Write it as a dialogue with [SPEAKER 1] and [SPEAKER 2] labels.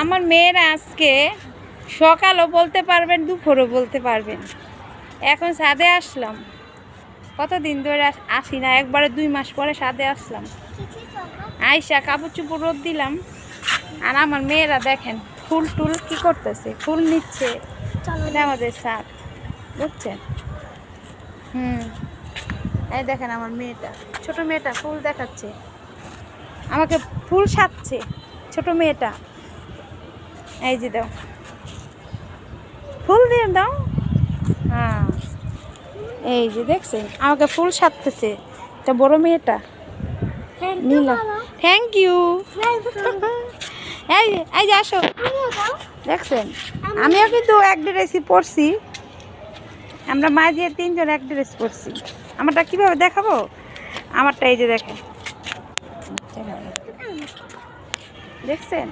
[SPEAKER 1] আমার মেয়েরা আজকে সকালও বলতে পারবেন, দুপুরও বলতে পারবেন। এখন ছাদে আসলাম, কতদিন ধরে আসি না, একবারে 2 মাস পরে ছাদে আসলাম। আইসা কাপড় চুপড় রোদ দিলাম। আর আমার মেয়েরা দেখেন ফুল টুল কি করতেছে, ফুল নিচ্ছে। এটা আমাদের ছাদ, বুঝছেন? এই দেখেন আমার মেয়েটা, ছোট মেয়েটা ফুল দেখাচ্ছে, আমাকে ফুল সাজছে ছোট মেয়েটা। এই যে দাও, ফুল দিয়ে দাও। হ্যাঁ, এই যে দেখছেন আমাকে ফুল সাজতেছে এটা বড় মেয়েটা। নীলা, থ্যাংক ইউ। এই এই যে আসো, দেখছেন আমিও কিন্তু এক ড্রেসই পরছি। আমরা মাঝে 3 জন এক ড্রেস পরছি। আমারটা কিভাবে দেখাবো? আমারটা এই যে দেখেন, দেখছেন?